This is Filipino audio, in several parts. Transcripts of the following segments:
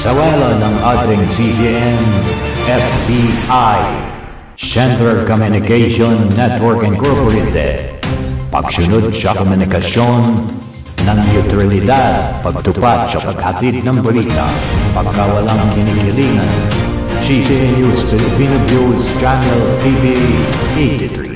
Sawela ng ating CCN, FBI, Central Communication Network Incorporated. Pagsunod sa komunikasyon ng neutralidad, pagtupat sa paghatid ng balita, pagkawalang kinikilingan. CCN News Filipino News Channel TV 83.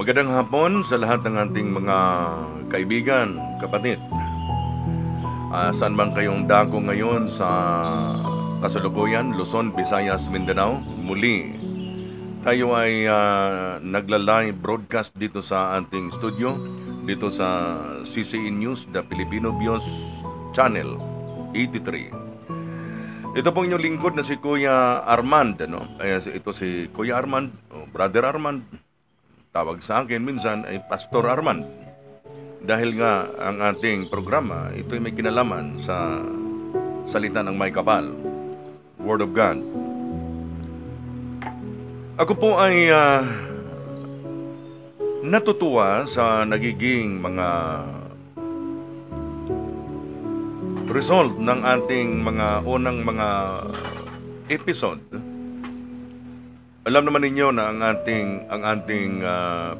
Magandang hapon sa lahat ng ating mga kaibigan, kapatid. Saan man kayong dako ngayon sa kasalukuyan, Luzon, Visayas, Mindanao. Muli, tayo ay nagla-live broadcast dito sa ating studio, dito sa CCN News, the Filipino News Channel 83. Ito pong inyong lingkod na si Kuya Armand. Ito si Kuya Armand, Brother Armand. Tawag sa akin minsan ay Pastor Armand. Dahil nga ang ating programa, ito ay may kinalaman sa salita ng may kapal, Word of God. Ako po ay natutuwa sa nagiging mga result ng ating mga unang mga episode. Alam naman ninyo na ang ating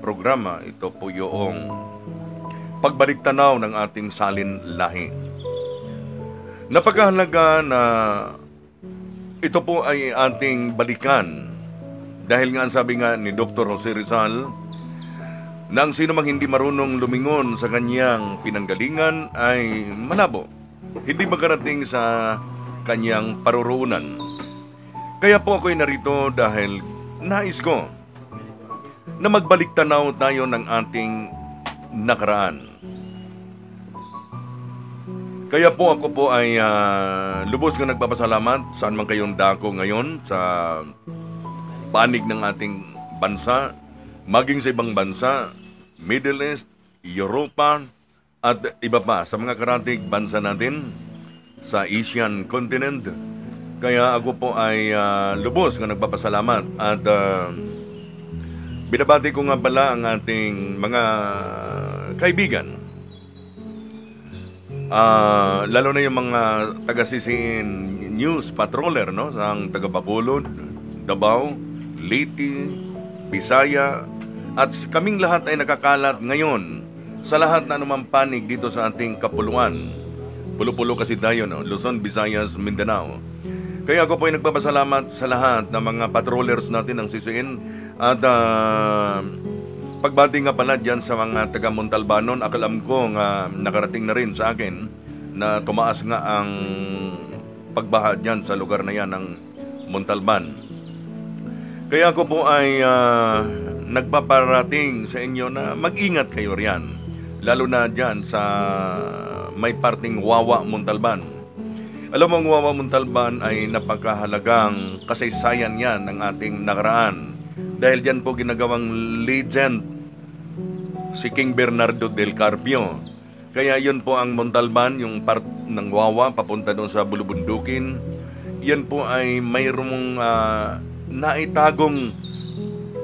programa, ito po yung pagbalik-tanaw ng ating salin lahi. Napakahalaga na ito po ay ating balikan dahil nga ang sabi nga ni Dr. Jose Rizal na ang sino mang hindi marunong lumingon sa kanyang pinanggalingan ay malabo, hindi makarating sa kanyang paruroonan. Kaya po ako'y narito dahil nais ko na magbalik-tanaw tayo ng ating nakaraan. Kaya po ako po ay lubos na nagpapasalamat saan man kayong dako ngayon sa panig ng ating bansa, maging sa ibang bansa, Middle East, Europa, at iba pa sa mga karatig bansa natin sa Asian continent. Kaya ako po ay lubos na nagpapasalamat at binabati ko nga pala ang ating mga kaibigan. Lalo na yung mga taga-CCN News Patroller, no? Ang taga-Bacolod, Davao, Leyte, Bisaya, at kaming lahat ay nakakalat ngayon sa lahat na anumang panig dito sa ating kapuluan. Pulo-pulo kasi tayo, no? Luzon, Visayas, Mindanao. Kaya ako po ay nagpapasalamat sa lahat ng mga patrollers natin ng CCN at pagbati nga pala dyan sa mga taga Montalbanon. Akalam ko nga nakarating na rin sa akin na tumaas nga ang pagbaha dyan sa lugar na yan ng Montalban. Kaya ako po ay nagpaparating sa inyo na mag-ingat kayo riyan, lalo na dyan sa may parting Wawa, Montalban. Alam mo, ang Wawa Montalban ay napakahalagang kasaysayan yan ng ating nakaraan. Dahil dyan po ginagawang legend si King Bernardo del Carpio. Kaya yun po ang Montalban, yung part ng Wawa, papunta doon sa Bulubundukin. Yan po ay mayroong naitagong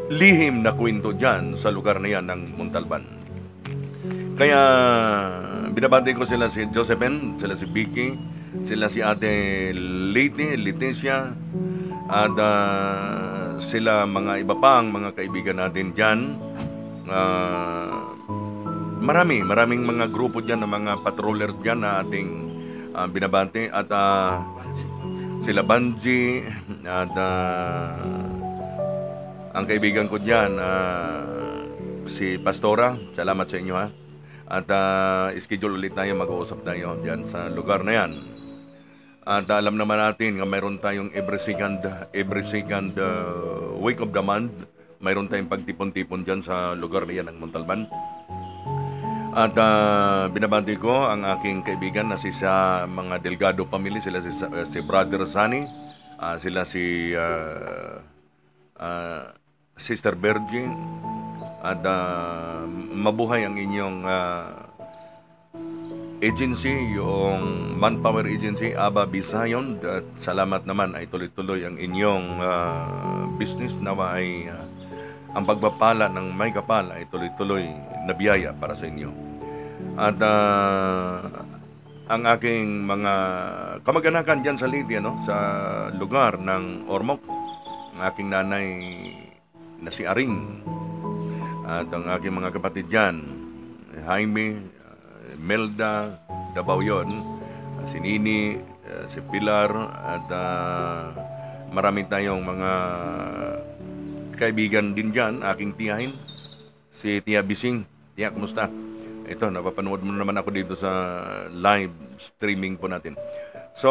lihim na kwento dyan sa lugar na yan ng Montalban. Kaya binabati ko sila si Josephine, sila si Vicky, sila si Ate Leticia, at sila mga iba pang mga kaibigan natin dyan. Maraming mga grupo dyan na mga patrollers dyan na ating binabati. At sila Banji at ang kaibigan ko dyan, si Pastora. Salamat sa inyo, ha. At schedule ulit tayo, mag-uusap tayo diyan sa lugar na yan. At alam naman natin nga mayroon tayong every second week of the month, mayroon tayong pagtipon-tipon diyan sa lugar na yan ng Montalban. At binabati ko ang aking kaibigan na sa mga Delgado family, sila si Brother Sunny, sila si Sister Virgin, at mabuhay ang inyong agency, yung Manpower Agency, Aba Bisayon. At salamat naman ay tuloy-tuloy ang inyong business, nawa ay ang pagpapala ng may kapal ay tuloy-tuloy na biyaya para sa inyo. At ang aking mga kamag-anakan dyan sa Leyte, sa lugar ng Ormoc, ang aking nanay na si Aring, at ang aking mga kapatid dyan, Jaime, Melda, Davao yun, si Nini, si Pilar, at marami tayong mga kaibigan din dyan, aking tiyahin, si Tia Bising. Tia, kumusta? Ito, napapanood mo naman ako dito sa live streaming po natin. So,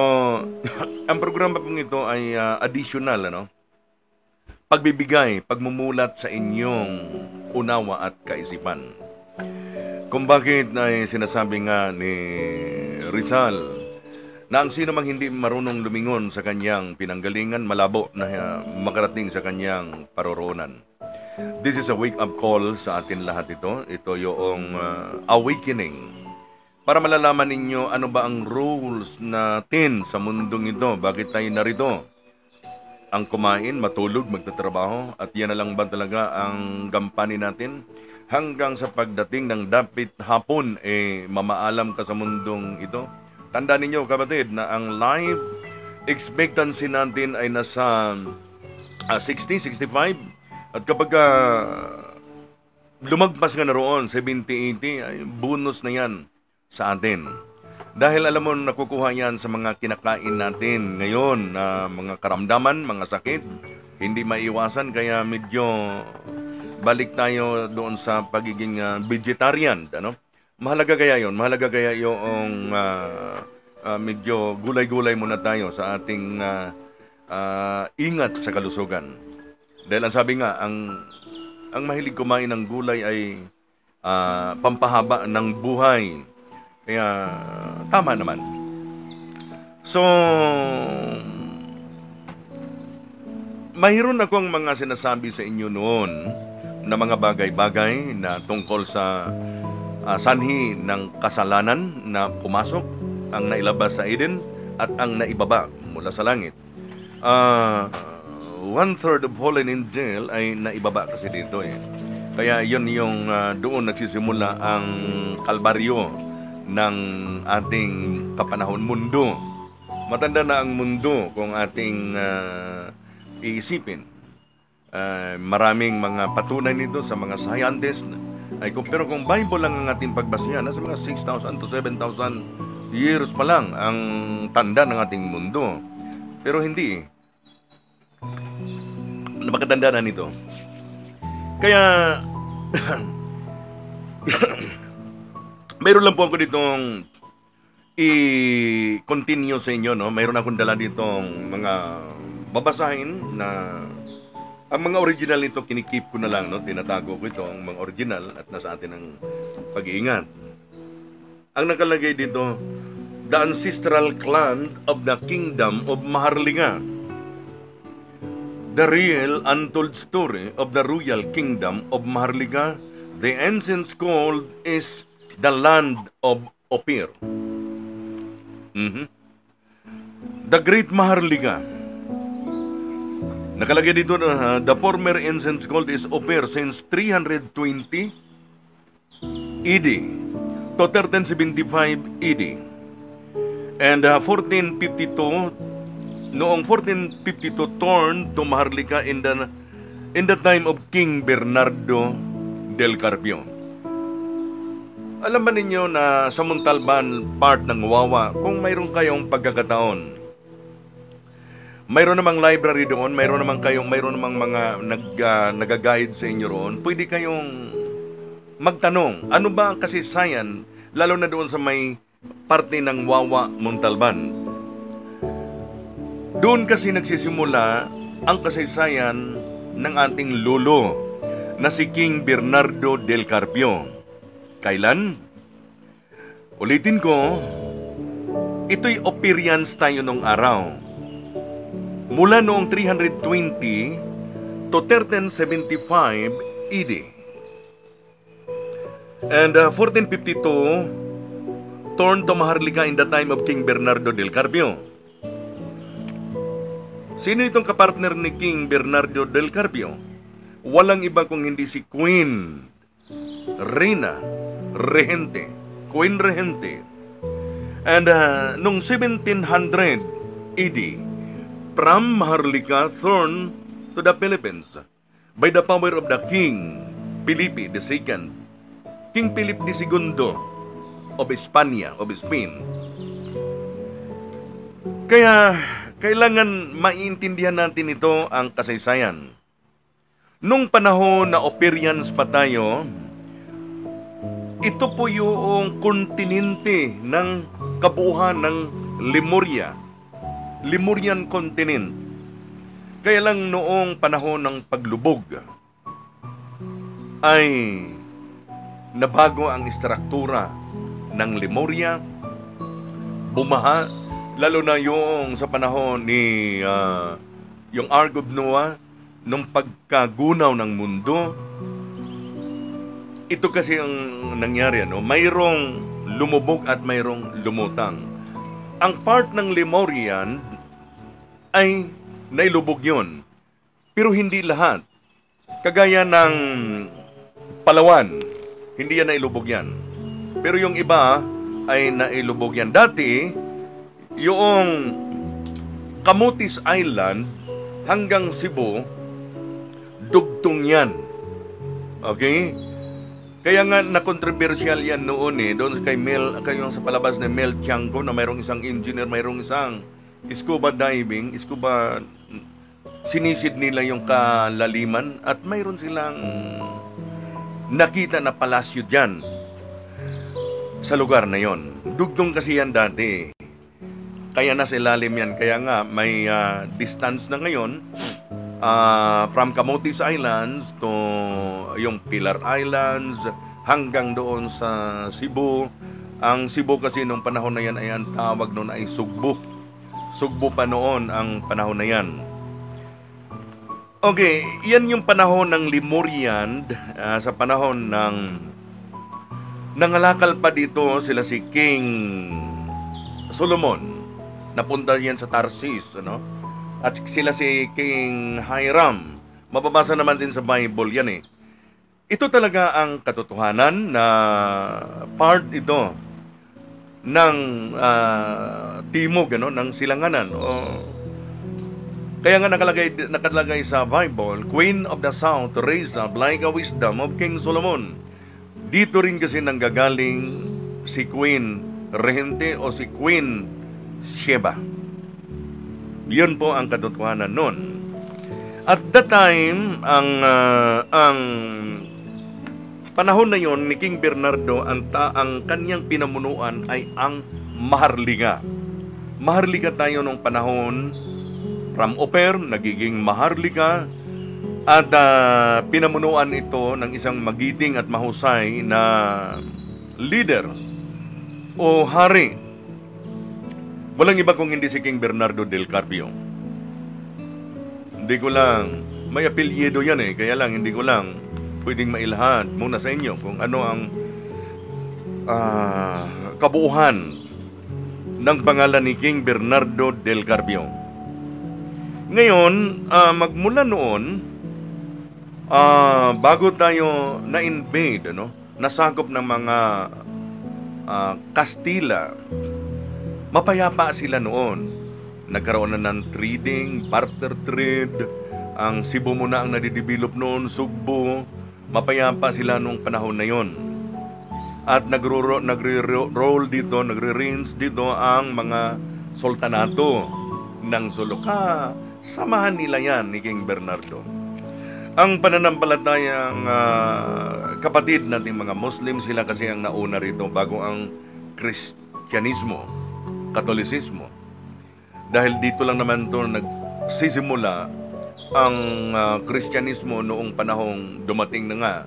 ang programa pong ito ay additional, pagbibigay, pagmumulat sa inyong unawa at kaisipan. Kung bakit ay sinasabi nga ni Rizal na ang sino mang hindi marunong lumingon sa kanyang pinanggalingan, malabo na makarating sa kanyang paroroonan. This is a wake-up call sa atin lahat ito. Ito yung awakening. Para malalaman ninyo ano ba ang rules natin sa mundong ito. Bakit tayo narito? Ang kumain, matulog, magtatrabaho. At yan na lang ba talaga ang gampanin natin? Hanggang sa pagdating ng dapit hapon, mamaalam ka sa mundong ito. Tandaan ninyo, kapatid, na ang life expectancy natin ay nasa 60, 65. At kapag lumagpas nga na roon, 70, 80, ay bonus na yan sa atin. Dahil alam mo, nakukuha yan sa mga kinakain natin ngayon na mga karamdaman, mga sakit. Hindi maiwasan, kaya medyo balik tayo doon sa pagiging vegetarian. Mahalaga kaya yon? Mahalaga kaya yung medyo gulay-gulay muna tayo sa ating ingat sa kalusugan. Dahil ang sabi nga, ang mahilig kumain ng gulay ay pampahaba ng buhay. Kaya tama naman. So, mayroon akong mga sinasabi sa inyo noon na mga bagay-bagay na tungkol sa sanhi ng kasalanan na pumasok, ang nailabas sa Eden at ang naibaba mula sa langit. 1/3 of fallen angel ay naibaba kasi dito Kaya yun yung doon nagsisimula ang kalbaryo ng ating kapanahon mundo. Matanda na ang mundo kung ating iisipin. Maraming mga patunay nito sa mga scientists. Pero kung Bible lang ang ating pagbasihan, nasa mga 6,000 to 7,000 years pa lang ang tanda ng ating mundo. Pero hindi napakatanda na nito. Kaya mayroon lang po ako ditong i-continue sa inyo, Mayroon akong dala ditong mga babasahin na ang mga original nito kinikip ko na lang, Tinatago ko ito, ang mga original, at nasa atin ang pag-iingat. Ang nakalagay dito, the ancestral clan of the kingdom of Maharlinga. The real untold story of the royal kingdom of Maharlinga, the ancients called is the land of Ophir. The great Maharlinga. Nakalagay dito na the former ancients called is Ophir since 320 AD to 1375 AD. And 1452, noong 1452 turned to Maharlika in the time of King Bernardo del Carpio. Alam ba ninyo na sa Montalban, part ng Wawa, kung mayroon kayong pagkakataon, mayroon namang library doon, mayroon namang mga nag-guide sa inyo roon, pwede kayong magtanong, ano ba ang kasaysayan, lalo na doon sa may parte ng Wawa, Montalban. Doon kasi nagsisimula ang kasaysayan ng ating lolo na si King Bernardo del Carpio. Kailan? Ulitin ko, ito'y operians tayo nung araw. Mula noong 320 to 1375 AD. And 1452 turned to Maharlika in the time of King Bernardo del Carpio. Sino itong kapartner ni King Bernardo del Carpio? Walang iba kung hindi si Queen Reina Regente. Queen Regente. And noong 1700 AD, from Maharlika turned to the Philippines by the power of the King Felipe II. King Philip II of Espanya, of Spain. Kaya kailangan maintindihan natin ito ang kasaysayan. Nung panahon na operians pa tayo, ito po yung kontinente ng kabuuan ng Lemuria. Lemurian continent. Kaya lang noong panahon ng paglubog ay nabago ang istruktura ng Lemuria, bumaha, lalo na yung sa panahon ni yung Ark of Noah, nung pagkagunaw ng mundo. Ito kasi ang nangyari, mayroong lumubog at mayroong lumutang. Ang part ng Lemurian ay nailubog yun, pero hindi lahat. Kagaya ng Palawan, hindi yan nailubog yan. Pero yung iba ay nailubog yan. Dati, yung Camotes Island hanggang Cebu, dugtong yan. Okay? Kaya nga na-controversial yan noon doon kayo sa palabas ni Mel Tiangco na mayroong isang engineer, mayroong isang scuba diving, sinisid nila yung kalaliman at mayroon silang nakita na palasyo dyan sa lugar na yon. Dugtong kasi yan dati. Kaya nasa ilalim yan. Kaya nga may distance na ngayon from Camotes Islands to yung Pilar Islands hanggang doon sa Cebu. Ang Cebu kasi nung panahon na yan ay ang tawag noon ay Sugbo. Sugbo pa noon ang panahon na yan. Okay, yan yung panahon ng Lemurian, sa panahon ng nangalakal pa dito sila si King Solomon. Napunta yan sa Tarsis, At sila si King Hiram. Mababasa naman din sa Bible yan Ito talaga ang katotohanan na part ito ng timog, ng silanganan. Kaya nga nakalagay sa Bible, Queen of the South raised up like a wisdom of King Solomon. Dito rin kasi nanggagaling si Queen Regente o si Queen Sheba. Yun po ang katotohanan nun. At that time, ang panahon na yon ni King Bernardo, ang kanyang pinamunuan ay ang Maharlika. Maharlika tayo nung panahon, from Oper, nagiging Maharlika, at pinamunuan ito ng isang magiting at mahusay na leader o hari. Walang iba kung hindi si King Bernardo del Carpio. Hindi ko lang, may apelyido yan kaya lang hindi ko lang pwedeng mailahad muna sa inyo kung ano ang kabuuhan ng pangalan ni King Bernardo del Carpio. Ngayon, magmula noon, bago tayo na-invade, nasakop ng mga Kastila, mapayapa sila noon. Nagkaroon na ng trading, barter trade. Ang Cebu muna ang nadidevelop noon, Sugbo. Mapayapa sila nung panahon na yon. At nagre-roll dito, nagre-reigns dito ang mga sultanato ng Suluka. Samahan nila yan ni King Bernardo. Ang pananampalatayang kapatid nating mga Muslim, sila kasi ang nauna rito bago ang Kristyanismo, Katolisismo. Dahil dito lang naman ito nagsisimula ang Kristyanismo noong panahong dumating na nga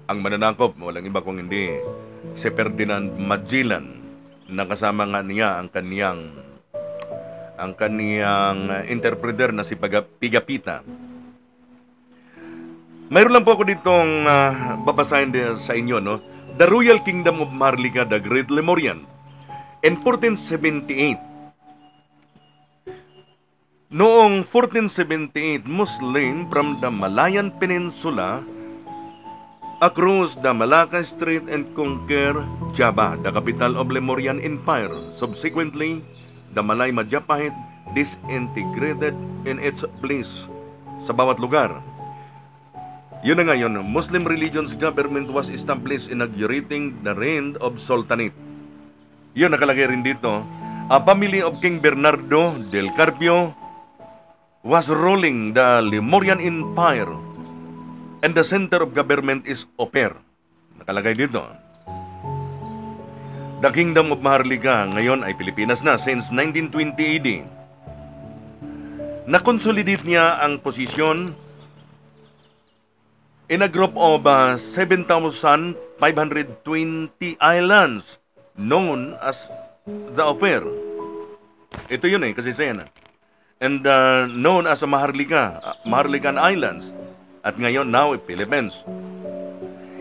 ang mananakop, walang iba kung hindi si Ferdinand Magellan, na kasama nga niya ang kaniyang interpreter na si Pigafetta. Mayroon lang po ako ditong babasahin sa inyo, no? The Royal Kingdom of Maharlika, the Great Lemurian. In 1478, noong 1478, Muslim from the Malayan Peninsula across the Malacca Strait and conquer Java, the capital of Lemurian Empire. Subsequently, the Malay Majapahit disintegrated in its place sa bawat lugar. Yun na ngayon, Muslim religion's government was established inaugurating the reign of Sultanate. Yun, nakalagay rin dito. A family of King Bernardo del Carpio was ruling the Lemurian Empire and the center of government is Oper. Nakalagay dito. The Kingdom of Maharlika ngayon ay Pilipinas na since 1920 AD. Na-consolidate niya ang posisyon in a group of 7,520 islands known as the Oper. Ito yun kasi saya na. And known as Maharlikan Islands. At ngayon, now, Philippines.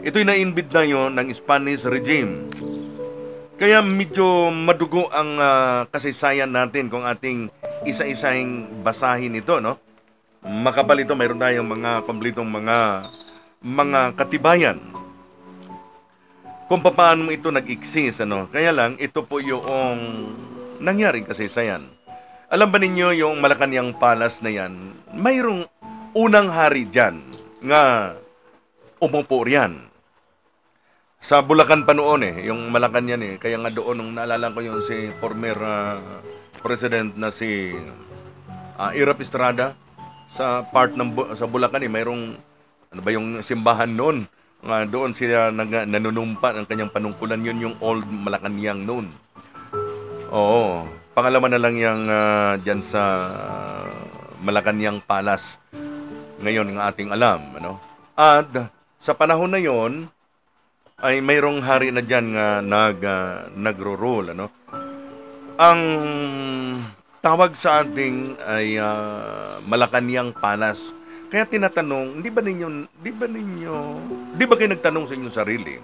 Ito'y na-invade na yun ng Spanish regime. Kaya medyo madugo ang kasaysayan natin kung ating isa-isahing basahin ito, no? Makapal ito, mayroon tayong mga kompletong mga katibayan kung paano ito nag-exist, ano? Kaya lang, ito po yung nangyaring kasaysayan. Alam ba ninyo yung Malacanang Palace na yan, mayroong unang hari dyan nga umupo riyan. Sa Bulacan pa noon yung Malacanang kaya nga doon, nung naalala ko yung si former president na si Irap Estrada, sa part sa Bulacan mayroong ano ba yung simbahan noon, doon sila nanunumpa ng kanyang panungkulan. Yun yung old Malacanang noon. Oo, pangalaman na lang yung dyan sa Malacanang Palace ngayon ng ating alam, ano? At sa panahon na yon ay mayroong hari na dyan nga nagro-rule, ano? Ang tawag sa ating ay Malacanang Palace. Kaya tinatanong, di ba kayo nagtanong sa inyong sarili,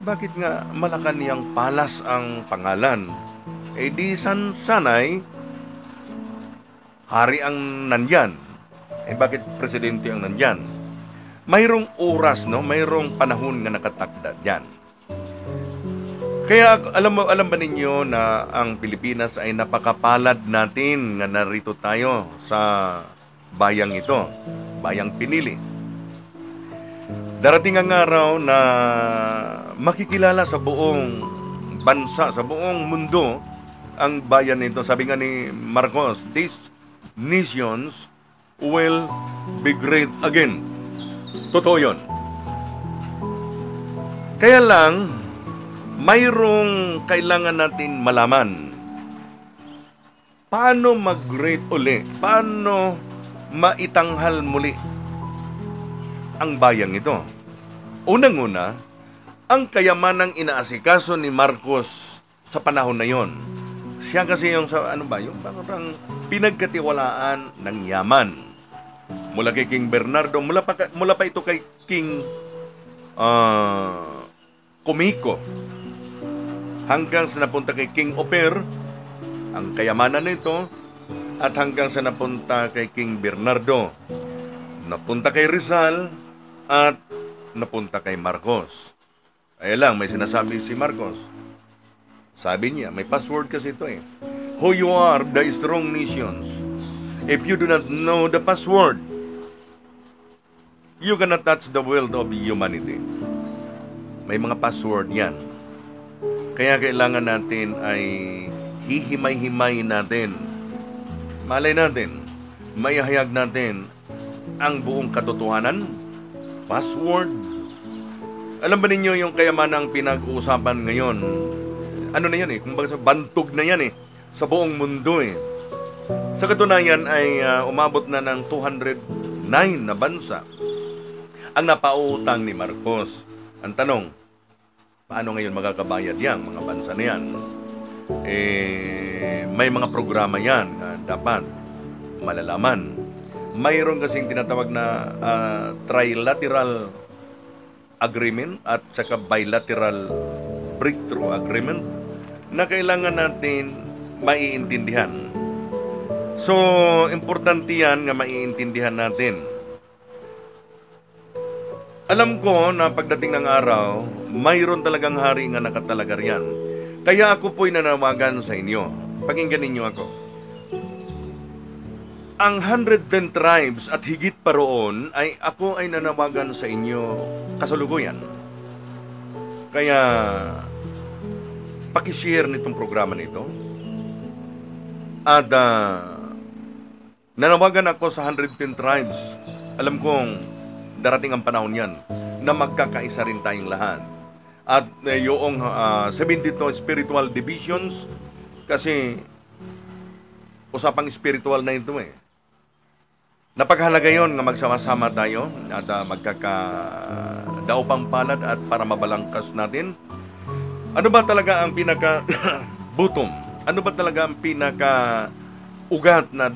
bakit nga Malacanang Palace ang pangalan? Di sanay hari ang nandyan. Bakit presidente ang nandyan? Mayroong oras, no? Mayroong panahon nga nakatakda dyan. Kaya alam ba ninyo na ang Pilipinas ay napakapalad natin nga narito tayo sa bayang ito, bayang pinili. Darating ang araw na makikilala sa buong bansa, sa buong mundo ang bayan nito. Sabi nga ni Marcos, these nations will be great again. Totoo yun. Kaya lang, mayroong kailangan natin malaman. Paano mag-great uli? Paano maitanghal muli ang bayang ito? Unang-una, ang kayamanang inaasikaso ni Marcos sa panahon na yon. Siya kasi yung yung parang pinagkatiwalaan ng yaman. Mula kay King Bernardo, mula pa ito kay King Kumiko, hanggang sa napunta kay King Oper, ang kayamanan nito, at hanggang sa napunta kay King Bernardo, napunta kay Rizal, at napunta kay Marcos. Ay lang, may sinasabi si Marcos. Sabi niya, may password kasi ito Who you are, the strong nations. If you do not know the password, you cannot touch the world of humanity. May mga password yan. Kaya kailangan natin ay hihimay-himay natin. Malay natin, maihayag natin ang buong katotohanan? Password? Alam ba ninyo yung kayamanang pinag-uusapan ngayon? Ano na yan kumbaga bantog na yan sa buong mundo Sa katunayan ay umabot na ng 209 na bansa ang napautang ni Marcos. Ang tanong, paano ngayon magkakabayad yan, mga bansa na yan? May mga programa yan dapat malalaman. Mayroon kasing tinatawag na trilateral agreement at saka bilateral breakthrough agreement na kailangan natin maiintindihan. So, importante yan nga maiintindihan natin. Alam ko na pagdating ng araw, mayroon talagang hari nga nakatalaga riyan. Kaya ako po'y nanawagan sa inyo. Pakinggan ninyo ako. Ang 110 tribes at higit pa roon ay ako ay nanawagan sa inyo kasalukuyan. Kaya pakishare nitong programa nito. At nanawagan ako sa 110 tribes. Alam kong darating ang panahon yan na magkakaisa rin tayong lahat. At yung 72 spiritual divisions, kasi usapang spiritual na ito Napaghalaga yon nga magsama-sama tayo at magkakadaupang palad at para mabalangkas natin. Ano ba talaga ang pinaka-butom? Ano ba talaga ang pinaka-ugat na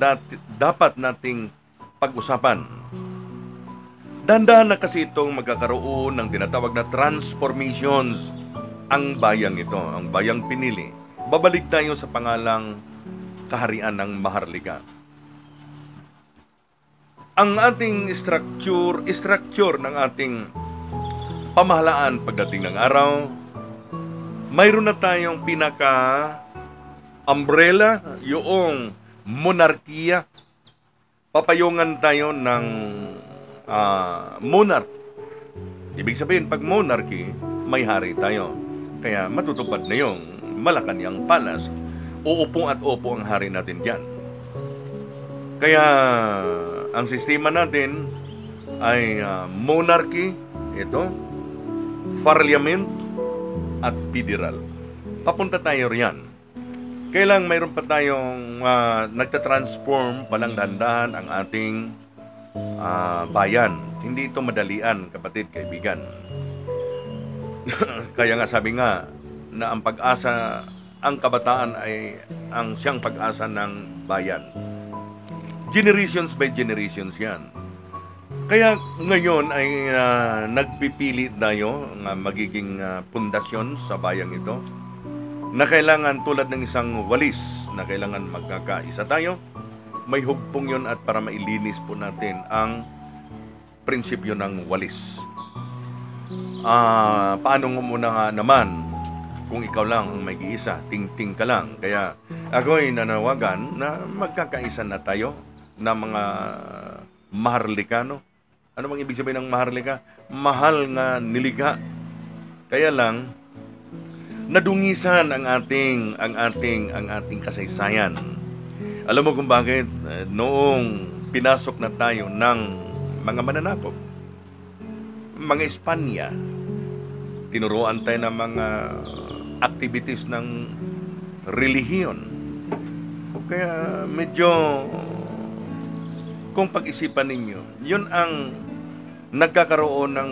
dapat nating pag-usapan? Dahan-dahan na kasi itong magkakaroon ng tinatawag na transformations ang bayang ito, ang bayang pinili. Babalik tayo sa pangalang kaharian ng Maharlika. Ang ating structure ng ating pamahalaan pagdating ng araw, mayroon na tayong pinaka-umbrella, yung monarkiya. Papayungan tayo ng monarch. Ibig sabihin, pag monarchy, may hari tayo. Kaya matutupad na yung Malacanang Palace. Uupo at upo ang hari natin dyan. Kaya ang sistema natin ay monarchy, ito, parliament, at federal. Papunta tayo riyan. Kailang mayroon pa tayong nagtatransform palang dahan-dahan ang ating bayan. Hindi ito madalian, kapatid, kaibigan. Kaya nga sabi nga na ang pag-asa, ang kabataan ay ang siyang pag-asa ng bayan. Generations by generations yan. Kaya ngayon ay nagpipili tayo ng magiging pundasyon sa bayang ito na kailangan tulad ng isang walis na kailangan magkakaisa tayo. May hugpong yun at para mailinis po natin ang prinsipyo ng walis. Paano mo muna nga naman kung ikaw lang ang may iisa, ting-ting ka lang. Kaya ako ay nanawagan na magkakaisa na tayo na mga maharlikano. Ano bang ibig sabihin ng maharlika? Mahal nga nilikha. Kaya lang nadungisan ang ating kasaysayan. Alam mo kung bakit? Noong pinasok na tayo ng mga mananakop, mga Espanya, tinuruan tayo ng mga activities ng relihiyon. Kaya medyo kung pag-isipan ninyo, yun ang nagkakaroon ng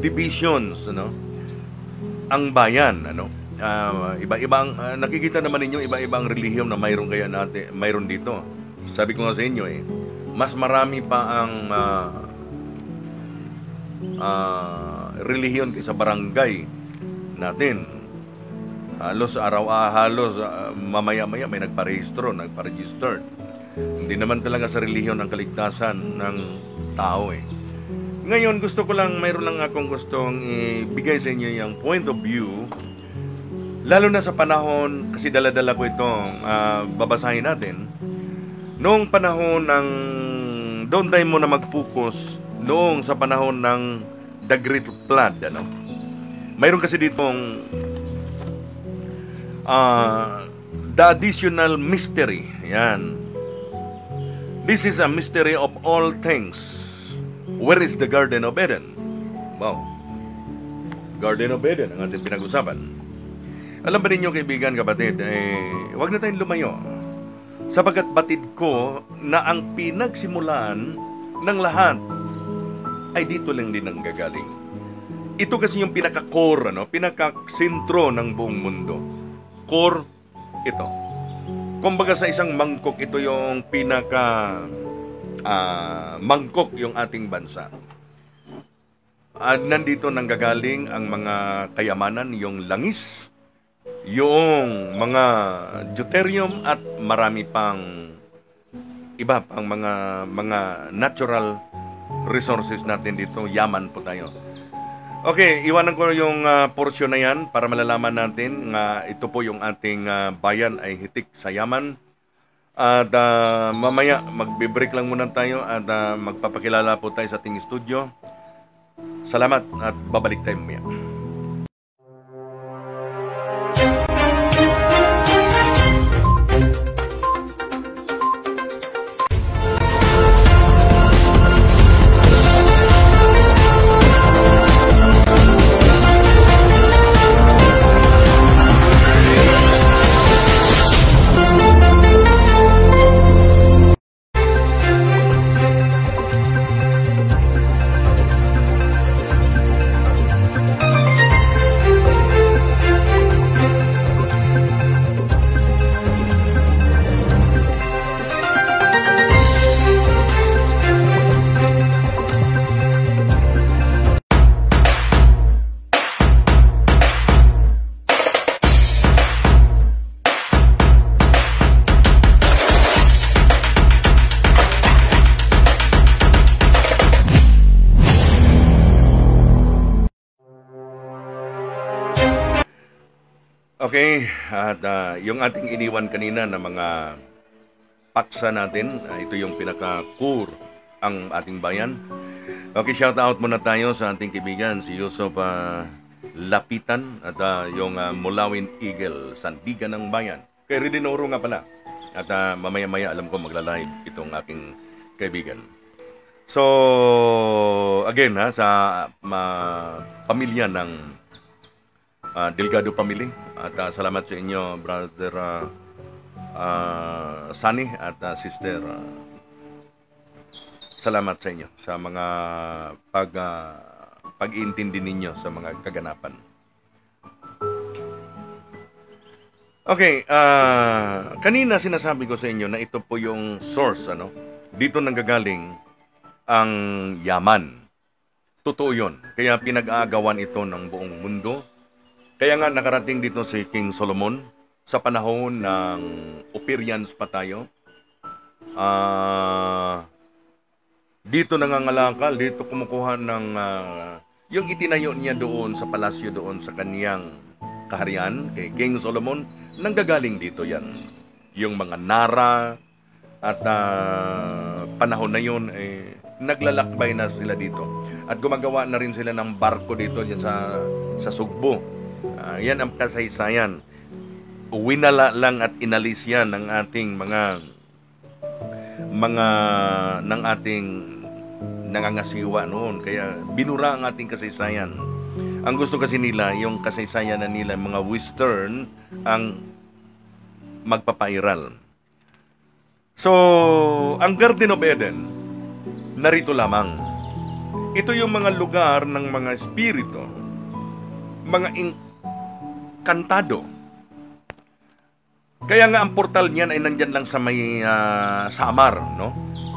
divisions, ang bayan, iba-ibang nakikita naman ninyo iba-ibang relihiyon na mayroon dito. Sabi ko nga sa inyo mas marami pa ang relihiyon kaysa barangay natin. Halos mamaya-maya may nagpa-register. Hindi naman talaga sa relihiyon ang kaligtasan ng tao Ngayon, gusto ko lang, mayroon lang akong gustong ibigay sa inyo yung point of view, lalo na sa panahon, kasi dala-dala ko itong babasahin natin. Noong panahon ng, doon tayo muna mag-focus, noong sa panahon ng The Great Flood, mayroon kasi ditong the additional mystery. Yan. This is a mystery of all things. Where is the Garden of Eden? Wow. Garden of Eden ang ating pinag-usapan. Alam ba ninyo, kaibigan, kapatid, huwag na tayong lumayo. Sapagat batid ko na ang pinagsimulan ng lahat ay dito lang din ang gagaling. Ito kasi yung pinaka-core, pinaka-sentro ng buong mundo. Core, ito. Kumbaga sa isang mangkok, ito yung mangkok yung ating bansa. Nandito nanggagaling ang mga kayamanan, yung langis, yung mga deuterium at marami pang iba pang mga natural resources natin dito. Yaman po tayo. Okay, iwanan ko yung porsyon na yan para malalaman natin nga ito po yung ating bayan ay hitik sa yaman. At mamaya magbe-break lang muna tayo at magpapakilala po tayo sa ating studio. Salamat at babalik tayo mamaya. Okay, at yung ating iniwan kanina na mga paksa natin, ito yung pinaka-core ang ating bayan. Okay, shout out muna tayo sa ating kaibigan, si Yusuf Lapitan at yung Mulawin Eagle, Sandigan ng Bayan. Kay Ridinoro nga pala. At mamaya-maya alam ko magla-live itong aking kaibigan. So, again sa pamilya ng Delgado Family at salamat sa inyo, Brother Sunny at Sister. Salamat sa inyo sa mga pag-iintindi ninyo sa mga kaganapan. Okay, kanina sinasabi ko sa inyo na ito po yung source, dito nanggagaling ang yaman. Totoo yun. Kaya pinag-aagawan ito ng buong mundo. Kaya nga nakarating dito si King Solomon sa panahon ng Operians pa tayo. Dito nangangalakal, dito kumukuha ng yung itinayo niya doon sa palasyo doon sa kaniyang kaharian kay King Solomon, nanggagaling dito yan. Yung mga Nara at panahon na yun naglalakbay na sila dito. At gumagawa na rin sila ng barko dito sa Sugbo. Yan ang kasaysayan. Winala lang at inalis yan ng ating ng ating nangangasiwa noon. Kaya binura ang ating kasaysayan. Ang gusto kasi nila, yung kasaysayan na nila, mga Western, ang magpapairal. So, ang Garden of Eden, narito lamang. Ito yung mga lugar ng mga espiritu, mga kantado. Kaya nga ang portal niyan ay nandyan lang sa may Samar,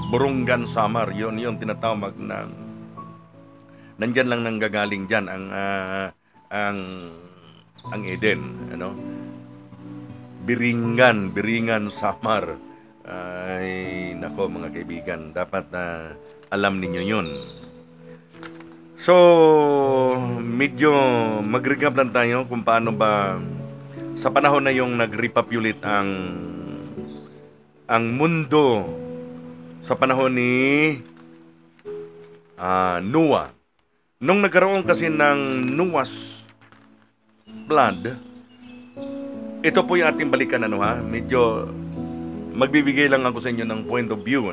Burungan Samar, yun tinatawag na nandyan lang nanggagaling dyan ang Eden, Biringan Samar. Ay nako mga kaibigan, dapat alam ninyo yun. So, medyo mag-recap lang tayo kung paano ba sa panahon na yung nag-repopulate ang mundo sa panahon ni Noah. Nung nagkaroon kasi ng Noah's flood, ito po yung ating balikan, medyo magbibigay lang ako sa inyo ng point of view,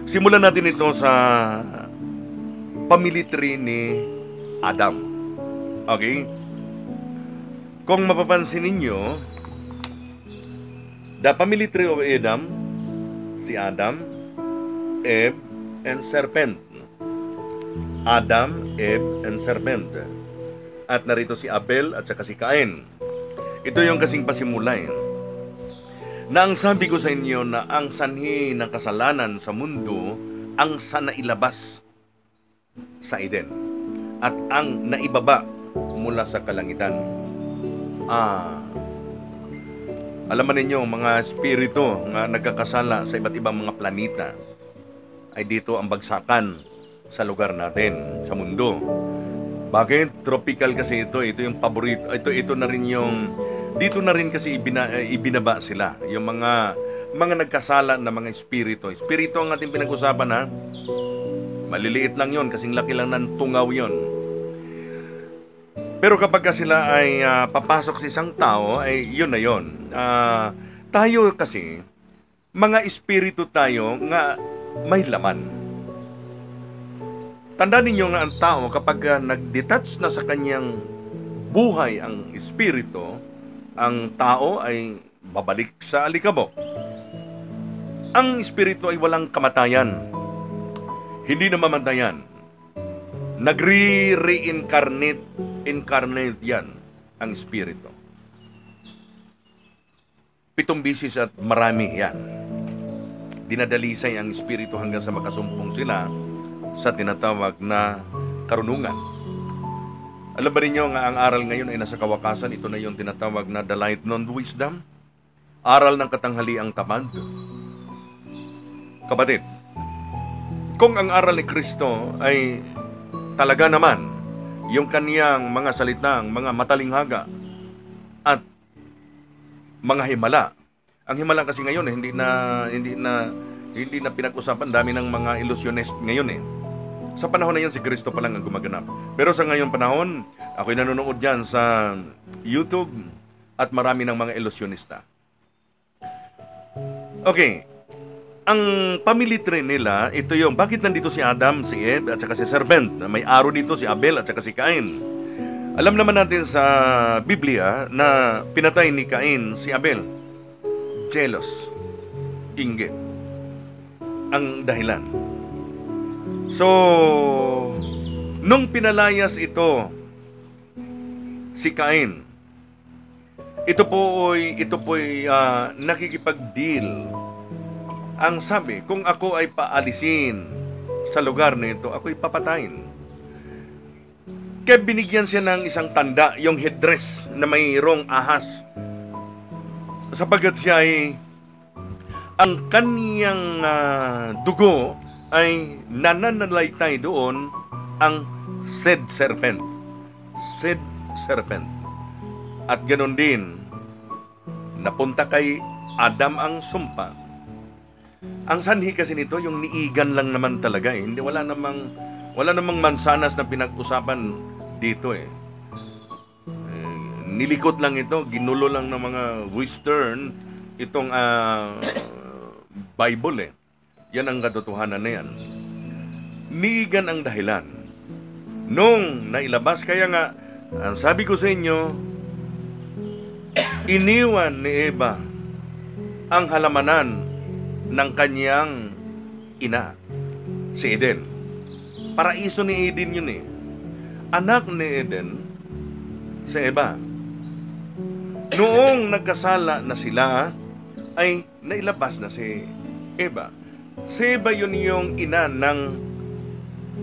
Simulan natin ito sa family tree ni Adam. Okay? Kung mapapansin ninyo, the family tree of Adam, si Adam, Eve, and serpent. Adam, Eve, and serpent. At narito si Abel at saka si Cain. Ito yung kasing pasimula na ang sabi ko sa inyo na ang sanhi ng kasalanan sa mundo ang nailabas sa Eden at ang naibaba mula sa kalangitan. Alam ninyo, mga espiritu na nagkakasala sa iba't ibang mga planeta ay dito ang bagsakan sa lugar natin, sa mundo. Bakit? Tropical kasi ito yung paborito. Ito na rin yung dito na rin kasi ibinaba sila. Yung mga nagkasala na mga espiritu. Espiritu ang ating pinag-usapan, ha? Maliliit lang yon, kasing laki lang ng tungaw yon. Pero kapag sila ay papasok sa isang tao, ay yun na yun. Tayo kasi, mga espiritu tayo nga may laman. Tandaan ninyo nga ang tao kapag nag-detach na sa kanyang buhay ang espiritu, ang tao ay babalik sa alikabok. Ang espiritu ay walang kamatayan. Hindi na mamatayan. Nagre-reincarnate yan ang espiritu. 7 bisis at marami yan. Dinadalisay ang espiritu hanggang sa makasumpong sila sa tinatawag na karunungan. Alam ba ninyo nga ang aral ngayon ay nasa kawakasan? Ito na yung tinatawag na the light non-wisdom. Aral ng katanghaliang tamad. Kapatid, kung ang aral ni Kristo ay talaga naman yung kaniyang mga salitang, mga matalinghaga at mga himala. Ang himala kasi ngayon hindi na pinag-usapan, dami ng mga illusionist ngayon . Sa panahon na yun, si Kristo pa lang ang gumaganap. Pero sa ngayon panahon, ako'y nanonood dyan sa YouTube at marami ng mga illusionista. Okay. Ang family tree nila, ito yung, bakit nandito si Adam, si Eve, at saka si serpent? May aro dito si Abel at saka si Cain. Alam naman natin sa Biblia na pinatay ni Cain si Abel. Jealous. Inggit. Ang dahilan. So, nung pinalayas ito si Cain, ito po'y nakikipag-deal. Ang sabi, kung ako ay paalisin sa lugar nito, ako'y papatayin. Kaya binigyan siya ng isang tanda, yung headdress na mayroong ahas. Sapagat siya ay ang kaniyang dugo ay nananalaytay doon ang said serpent. Said serpent. At ganoon din, napunta kay Adam ang sumpa. Ang sanhi kasi nito, yung niigan lang naman talaga . Hindi, wala namang mansanas na pinag-usapan dito . Nilikot lang ito, ginulo lang ng mga Western itong Bible . Yan ang katotohanan na yan. Niigan ang dahilan. Nung nailabas, kaya nga, ang sabi ko sa inyo, iniwan ni Eva ang halamanan ng kanyang ina, si Eden. Paraiso ni Eden yun . Anak ni Eden, si Eva. Noong nagkasala na sila, ay nailabas na si Eva. Si Eva yun yung ina ng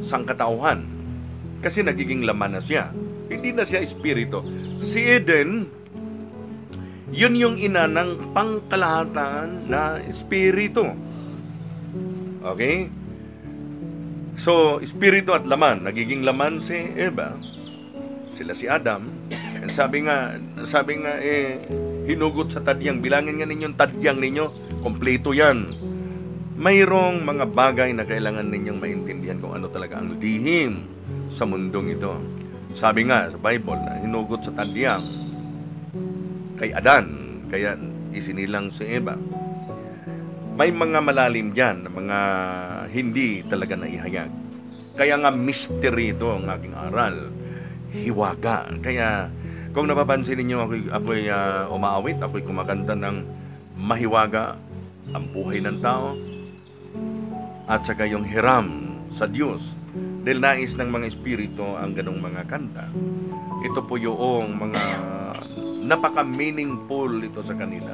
sangkatauhan. Kasi nagiging laman na siya. Hindi na siya espiritu. Si Eden, yun yung ina ng pangkalahatan na espiritu. Okay? So, espiritu at laman. Nagiging laman si Eva. Sila si Adam. And sabi nga, hinugot sa tadyang. Bilangin nga ninyong tadyang ninyo. Kompleto yan. Mayroong mga bagay na kailangan ninyong maintindihan kung ano talaga ang lihim sa mundong ito. Sabi nga sa Bible na hinugot sa tadyang kay Adan, kaya isinilang si Eva. May mga malalim dyan, mga hindi talaga naihayag. Kaya nga mystery ito ang aking aral. Hiwaga. Kaya kung napapansin ninyo, ako'y umaawit, ako'y kumakanta ng mahiwaga ang buhay ng tao at saka yung hiram sa Diyos. Dahil nais ng mga espiritu ang ganong mga kanta. Ito po yung mga napaka-meaningful ito sa kanila.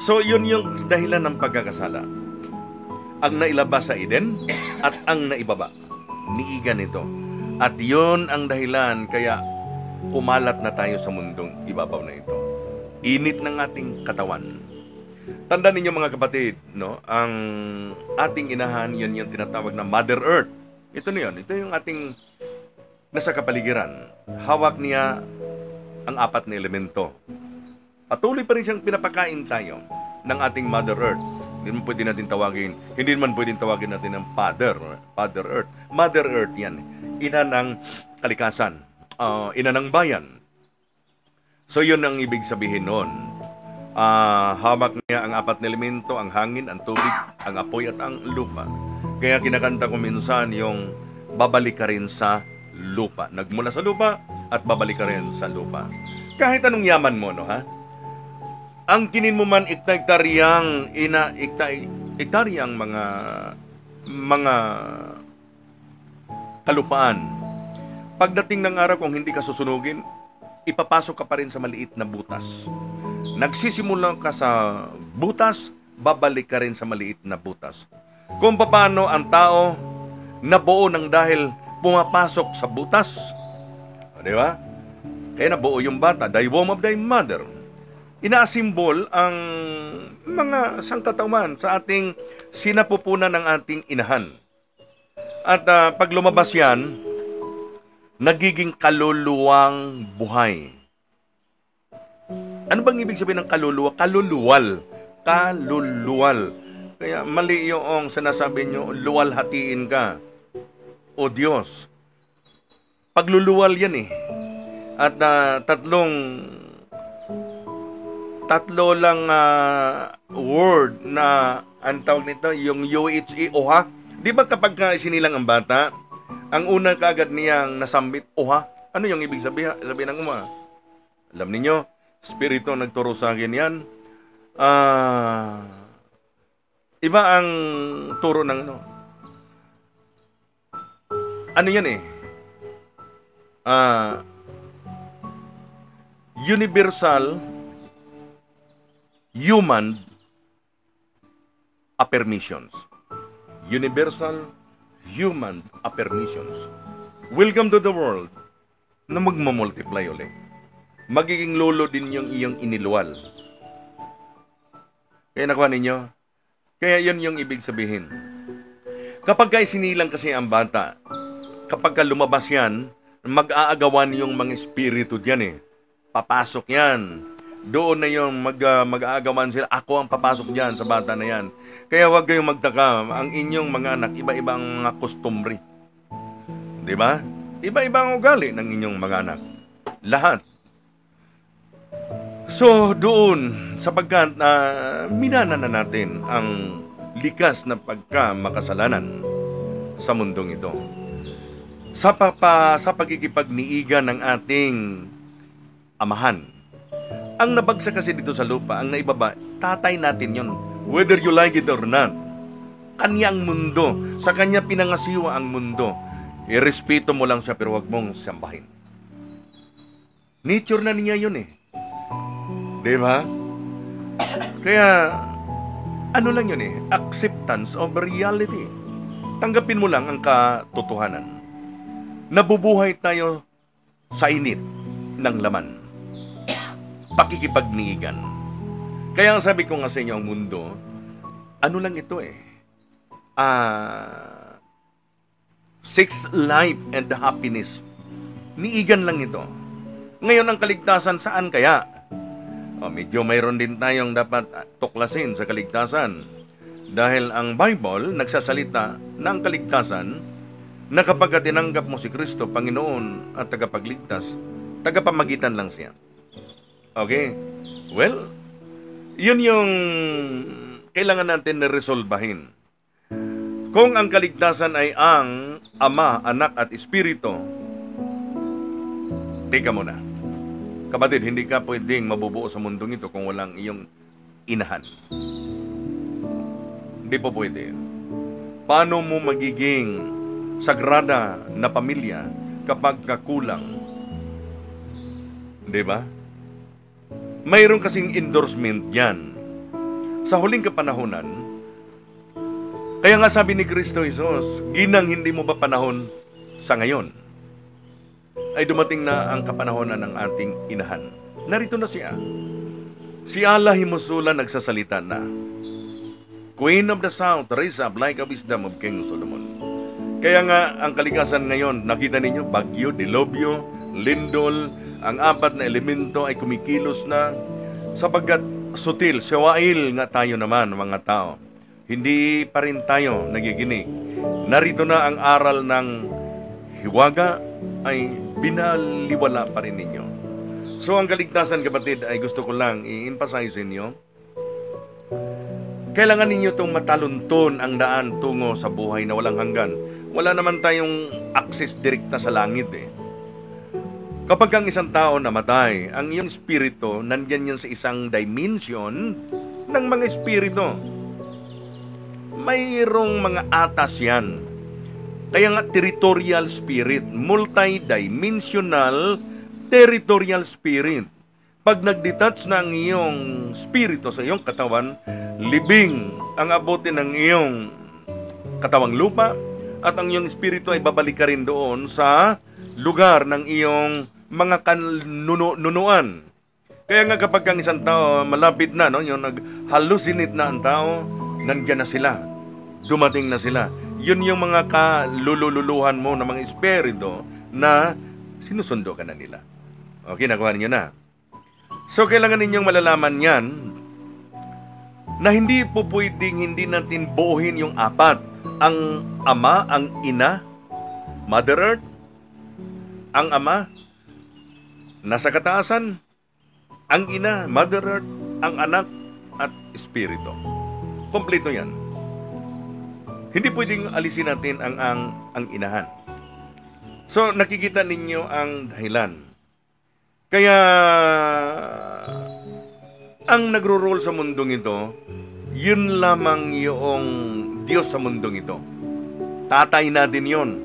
So, yun yung dahilan ng pagkakasala. Ang nailabas sa Eden at ang naibaba. Niigan ito. At yun ang dahilan kaya kumalat na tayo sa mundong ibabaw na ito. Init ng ating katawan. Tandaan ninyo mga kapatid, no? Ang ating inahan, yan yung tinatawag na Mother Earth. Ito na yun. Ito yung ating nasa kapaligiran. Hawak niya ang 4 na elemento. Patuloy pa rin siyang pinapakain tayo ng ating Mother Earth. Hindi man pwedeng tawagin natin ng Father Earth. Mother Earth yan. Ina ng kalikasan. Ina ng bayan. So yun ang ibig sabihin noon. Hawak niya ang 4 na elemento, ang hangin, ang tubig, ang apoy at ang lupa. Kaya kinakanta ko minsan yung babalik ka rin sa lupa. Nagmula sa lupa at babalik ka rin sa lupa. Kahit anong yaman mo, no, ha? Ang kinin mo man ikta-iktaryang mga kalupaan. Pagdating ng araw, kung hindi ka susunugin, ipapasok ka pa rin sa maliit na butas. Nagsisimula ka sa butas, babalik ka rin sa maliit na butas. Kung paano ang tao nabuo ng dahil pumapasok sa butas. Di ba? Kaya nabuo yung bata, thy womb of thy mother. Inaasimbol ang mga sangkatawan sa ating sinapupunan ng ating inahan. At pag lumabas yan, nagiging kaluluwang buhay. Ano bang ibig sabihin ng kaluluwa? Kaluluwal. Kaluluwal. Kaya mali yung sinasabi nyo, luwalhatiin ka. O Diyos. Pagluluwal yan eh. At tatlo lang word na ang tawag nito, yung UHE, oha. Di ba kapag sinilang ang bata, ang una kaagad niyang nasambit, oha? Ano yung ibig sabihin ng uma? Alam niyo, Espiritu nagturo sa akin yan. Iba ang turo ng ano. Ano yan eh? Universal human affirmations. Universal human affirmations. Welcome to the world na magmamultiply ulit. Magiging lolo din yung iyong iniluwal. Kaya nakuha ninyo? Kaya yun yung ibig sabihin. Kapag sinilang kasi ang bata, kapag lumabas yan, mag-aagawan yung mga espiritu dyan eh. Papasok yan. Doon na yung mag-aagawan sila. Ako ang papasok dyan sa bata na yan. Kaya huwag kayong magtaka. Ang inyong mga anak, iba-ibang mga kustumri. Diba? Iba-ibang ugali ng inyong mga anak. Lahat. So, doon, sapagkat minana na natin ang likas na pagkamakasalanan sa mundong ito. Sa pagkikipagniigan ng ating amahan. Ang nabagsak kasi dito sa lupa, ang naibaba, tatay natin yon. Whether you like it or not. Kanyang mundo. Sa kanya pinangasiwa ang mundo. Irespeto mo lang siya pero wag mong sambahin. Nature na niya yun eh. Diba? Kaya, ano lang yun eh? Acceptance of reality. Tanggapin mo lang ang katotohanan. Nabubuhay tayo sa init ng laman. Pakikipagniigan. Kaya ang sabi ko nga sa inyo, ang mundo, ano lang ito eh? Sex, life, and happiness. Niigan lang ito. Ngayon ang kaligtasan, saan kaya? Medyo mayroon din tayong dapat tuklasin sa kaligtasan. Dahil ang Bible nagsasalita ng kaligtasan na kapag tinanggap mo si Kristo, Panginoon at tagapagligtas, tagapamagitan lang siya. Okay? Well, yun yung kailangan natin na resolbahin. Kung ang kaligtasan ay ang Ama, Anak at Espiritu, teka muna. Kapatid, hindi ka pwedeng mabubuo sa mundong ito kung walang iyong inahan. Hindi po pwede. Paano mo magiging sagrada na pamilya kapag kakulang? Di ba? Mayroon kasing endorsement yan. Sa huling kapanahonan, kaya nga sabi ni Kristo Jesus, ginang hindi mo ba panahon sa ngayon? Ay dumating na ang kapanahonan ng ating inahan. Narito na siya. Si Allah Himusula nagsasalita na. Queen of the South, raise up like a wisdom of King Solomon. Kaya nga, ang kalikasan ngayon, nakita ninyo, bagyo, dilobyo, lindol, ang apat na elemento ay kumikilos na sapagkat sutil, sawail nga tayo naman, mga tao. Hindi pa rin tayo nagiginig. Narito na ang aral ng hiwaga ay binaliwala pa rin ninyo. So, ang kaligtasan, kapatid, ay gusto ko lang i-emphasize inyo. Kailangan ninyo itong matalunton ang daan tungo sa buhay na walang hanggan. Wala naman tayong access direkta sa langit eh. Kapag ang isang tao namatay, ang iyong espiritu, nandyan yan sa isang dimension ng mga espiritu. Mayroong mga atas yan. Kaya nga territorial spirit, multi-dimensional territorial spirit. Pag nag-detach na ang iyong spirito sa iyong katawan, libing ang abutin ng iyong katawang lupa at ang iyong spirito ay babalik ka rin doon sa lugar ng iyong mga kanunuan. Kaya nga kapag ang isang tao malapit na, no, yung nag-hallucinate na ang tao, nandiyan na sila. Dumating na sila. Yun yung mga kalululuhan mo ng mga espiritu na sinusundo ka na nila. Okay, nakuha ninyo na. So, kailangan ninyong malalaman yan na hindi po pwedeng hindi natin buuhin yung apat. Ang Ama, ang Ina, Mother Earth, ang Ama, nasa kataasan, ang Ina, Mother Earth, ang Anak, at Espiritu. Kompleto yan. Hindi pwedeng alisin natin ang inahan. So, nakikita ninyo ang dahilan. Kaya, ang nagro-role sa mundong ito, yun lamang yung Diyos sa mundong ito. Tatay natin yun.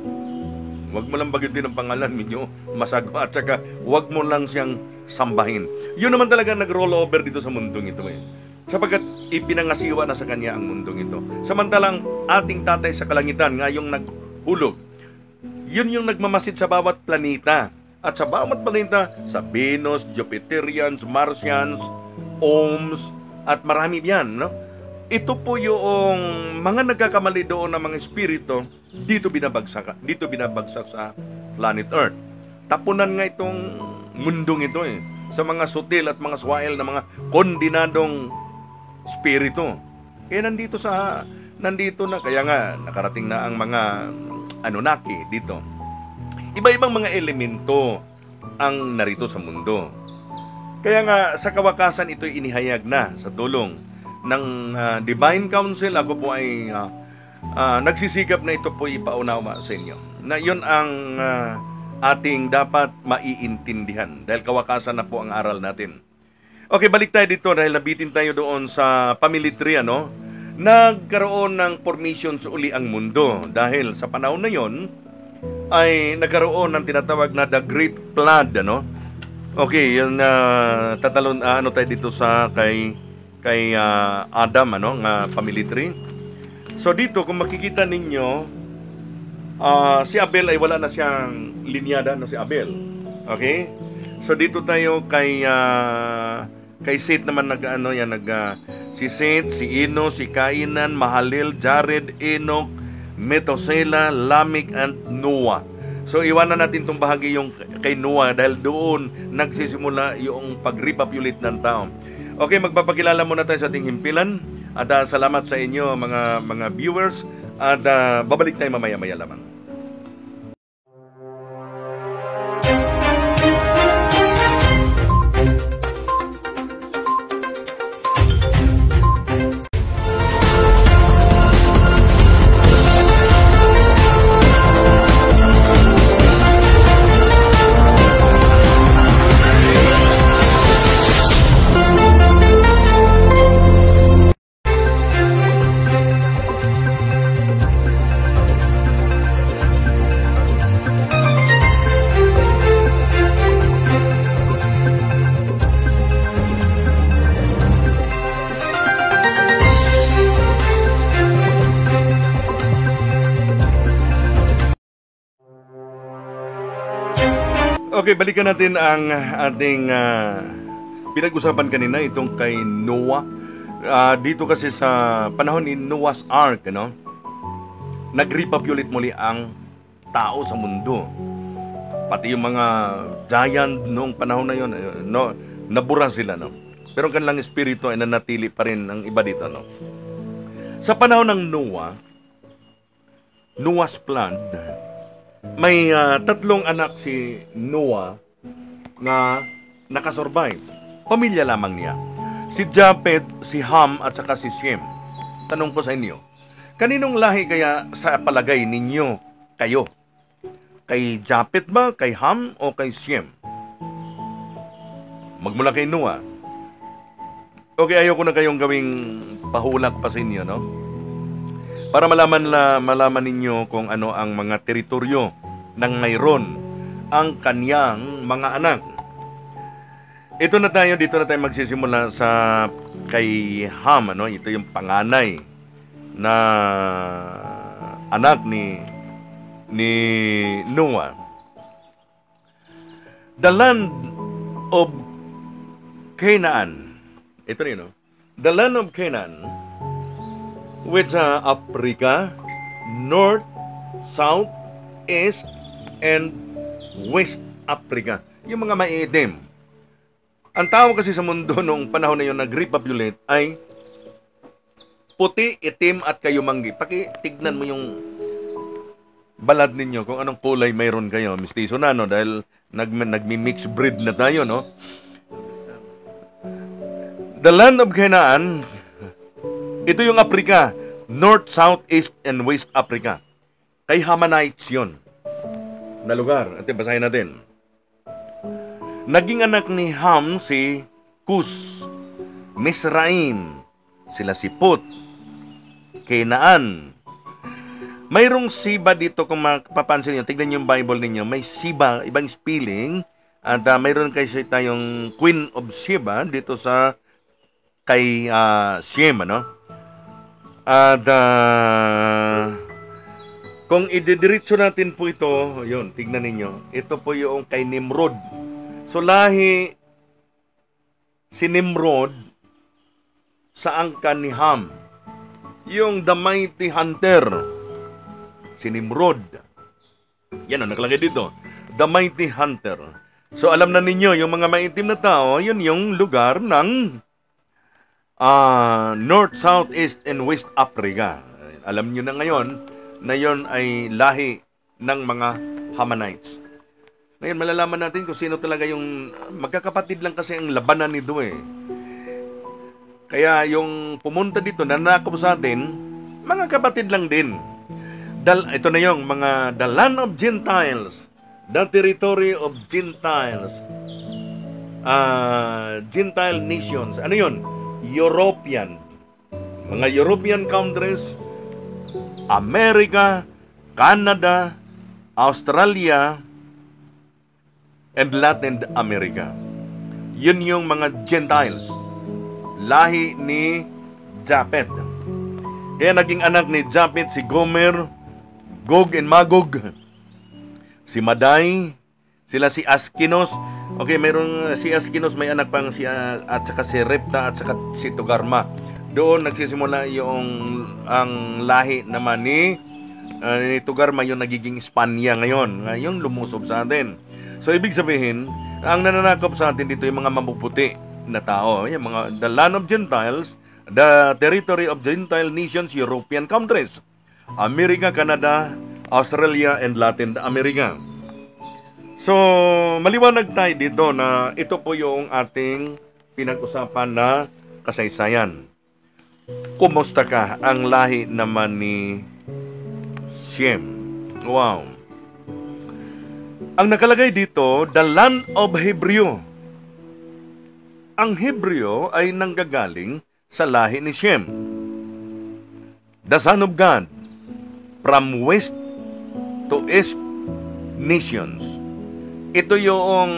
Huwag mo lang bagitin ang pangalan ninyo, masagwa, at saka huwag mo lang siyang sambahin. Yun naman talaga nag-roll over dito sa mundong ito eh. Sapagkat ipinangasiwa na sa Kanya ang mundong ito. Samantalang ating tatay sa kalangitan, ngayong naghulog, yun yung nagmamasid sa bawat planeta. At sa bawat planeta, sa Venus, Jupiterians, Martians, Ohms, at marami yan, no? Ito po yung mga nagkakamali doon ng mga espiritu dito binabagsak sa planet Earth. Tapunan nga itong mundong ito eh, sa mga sutil at mga swael na mga kondinadong espiritu. Kaya nandito na, kaya nga nakarating na ang mga Anunnaki dito. Iba-ibang mga elemento ang narito sa mundo. Kaya nga sa kawakasan ito'y inihayag na sa tulong ng Divine Council. Ako po ay nagsisikap na ito po ipaunawa sa inyo. Na yun ang ating dapat maiintindihan dahil kawakasan na po ang aral natin. Okay, balik tayo dito dahil nabitin tayo doon sa family tree, ano? Nagkaroon ng formations uli ang mundo dahil sa panahon na yon ay nagkaroon ng tinatawag na the Great Flood, ano? Okay, yun tayo dito sa kay Adam, ano, nga family tree. So dito kung makikita ninyo, si Abel ay wala na siyang linyada, no, si Abel. Okay? So dito tayo kay Seth naman si Seth, si Enos, si Kainan, Mahalil, Jared, Enoch, Methuselah, Lamech, and Noah. So iwanan natin itong bahagi yung kay Noah dahil doon nagsisimula yung pag-repopulate ng tao. Okay, magpapakilala muna tayo sa ating himpilan at salamat sa inyo mga viewers at babalik tayo mamaya-maya lamang. Okay, balikan natin ang ating pinag-usapan kanina, itong kay Noah. Dito kasi sa panahon ni Noah's Ark, nag-repopulate muli ang tao sa mundo. Pati yung mga giant noong panahon na yun, nabura sila. Pero ang kanilang espiritu ay nanatili pa rin ang iba dito. Sa panahon ng Noah's flood, may 3 anak si Noah na nakasurvive. Pamilya lamang niya. Si Japhet, si Ham, at saka si Shem. Tanong ko sa inyo, kaninong lahi kaya sa palagay ninyo kayo? Kay Japhet ba, kay Ham, o kay Shem? Magmula kay Noah. Okay, ayoko na kayong gawing pahulak pa sa inyo, para malaman ninyo kung ano ang mga teritoryo ng mayroon ang kanyang mga anak. Dito na tayo magsisimula sa kay Ham, Ito yung panganay na anak ni Noah. The land of Canaan. Ito rin, The land of Canaan, which Africa, North, South, East, and West Africa. Yung mga maiitim. Ang tao kasi sa mundo noong panahon na yun nag-repopulate ay puti, itim, at kayumanggi. Pakitignan mo yung balat ninyo kung anong kulay mayroon kayo. Mistiso na, dahil nagmi-mix breed na tayo, The land of Canaan, ito yung Africa, North, South, East, and West Africa. Kay Hamanites yun na lugar. At basahin natin. Naging anak ni Ham si Cus, Misraim, sila si Put, Canaan. Mayroong Siba dito kung mapapansin niyo. Tignan niyo yung Bible ninyo. May Siba, ibang spelling. At mayroon kasi tayong Queen of Sheba dito sa kay Shem, At kung ididiretso natin po ito, yun, tignan ninyo. Ito po yung kay Nimrod. So lahi si Nimrod sa angkan ni Ham. Yung the mighty hunter. Si Nimrod. Yan nakalagay dito. The mighty hunter. So alam na ninyo, yung mga maitim na tao, yun yung lugar ng North, South, East, and West Africa. Alam nyo na ngayon na yun ay lahi ng mga Hamanites. Ngayon, malalaman natin kung sino talaga yung magkakapatid lang kasi ang labanan nito Kaya yung pumunta dito, nanakop sa atin, mga kapatid lang din. Ito na yung mga the land of Gentiles, the territory of Gentiles, Gentile nations. Ano yun? European. Mga European countries, America, Canada, Australia, and Latin America. Yun yung mga Gentiles. Lahi ni Japhet. Kaya naging anak ni Japhet si Gomer, Gog and Magog, si Madai, sila si Askinos. Okay, mayroon si Askinos, may anak pang at saka si Repta at saka si Togarma. Doon nagsisimula ang lahi naman ni Togarma, yung nagiging Espanya ngayon. Ngayon lumusob sa atin. So ibig sabihin, ang nananakop sa atin dito yung mga mapuputi na tao, yung mga the land of Gentiles, the territory of Gentile nations, European countries, America, Canada, Australia, and Latin America. So, maliwanag tayo dito na ito po yung ating pinag-usapan na kasaysayan. Kumusta ka? Ang lahi naman ni Shem. Wow. Ang nakalagay dito, the land of Hebreo. Ang Hebreo ay nanggagaling sa lahi ni Shem, the son of God, from west to east nations. Ito yung